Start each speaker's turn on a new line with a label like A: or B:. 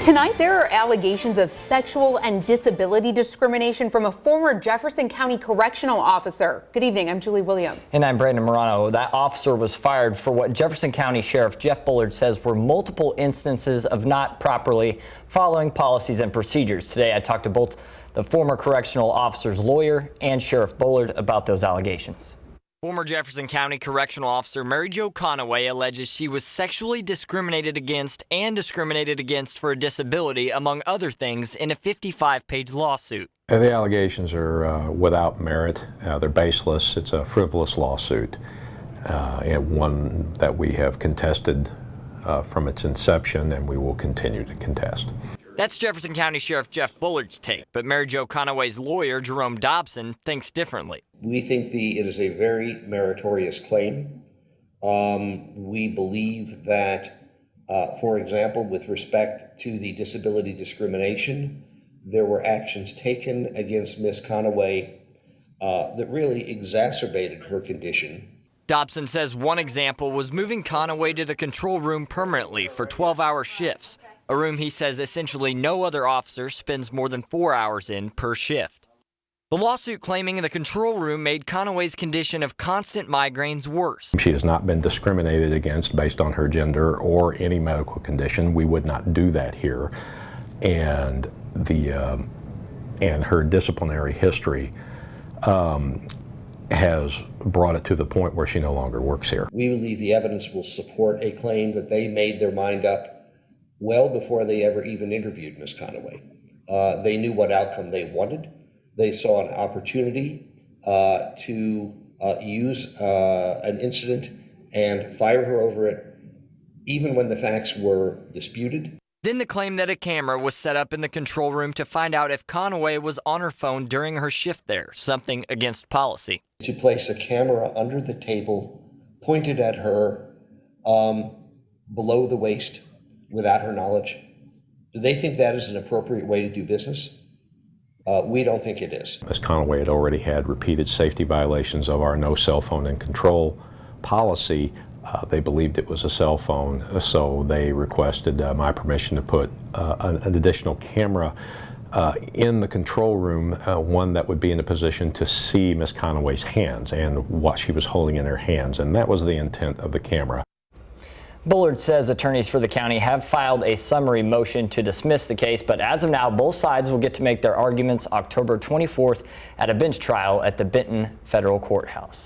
A: Tonight, there are allegations of sexual and disability discrimination from a former Jefferson County Correctional Officer. Good evening, I'm Julie Williams.
B: And I'm Brandon Morano. That officer was fired for what Jefferson County Sheriff Jeff Bullard says were multiple instances of not properly following policies and procedures. Today, I talked to both the former correctional officer's lawyer and Sheriff Bullard about those allegations. Former Jefferson County Correctional Officer Mary Jo Conaway alleges she was sexually discriminated against for a disability, among other things, in a 55-page lawsuit.
C: The allegations are without merit. They're baseless. It's a frivolous lawsuit, and one that we have contested from its inception, and we will continue to contest.
B: That's Jefferson County Sheriff Jeff Bullard's take, but Mary Jo Conaway's lawyer, Jerome Dobson, thinks differently.
D: We think it is a very meritorious claim. We believe that, for example, with respect to the disability discrimination, there were actions taken against Ms. Conaway that really exacerbated her condition.
B: Dobson says one example was moving Conaway to the control room permanently for 12-hour shifts, a room he says essentially no other officer spends more than 4 hours in per shift. The lawsuit claiming the control room made Conaway's condition of constant migraines worse.
C: She has not been discriminated against based on her gender or any medical condition. We would not do that here. And her disciplinary history has brought it to the point where she no longer works here.
D: We believe the evidence will support a claim that they made their mind up well before they ever even interviewed Ms. Conaway. They knew what outcome they wanted. They saw an opportunity to use an incident and fire her over it, even when the facts were disputed.
B: Then the claim that a camera was set up in the control room to find out if Conaway was on her phone during her shift there, something against policy.
D: To place a camera under the table, pointed at her below the waist without her knowledge. Do they think that is an appropriate way to do business? We don't think it is.
C: Ms. Conaway had already had repeated safety violations of our no cell phone in control policy. They believed it was a cell phone, so they requested my permission to put an additional camera in the control room, one that would be in a position to see Ms. Conaway's hands and what she was holding in her hands, and that was the intent of the camera.
B: Bullard says attorneys for the county have filed a summary motion to dismiss the case, but as of now, both sides will get to make their arguments October 24th at a bench trial at the Benton Federal Courthouse.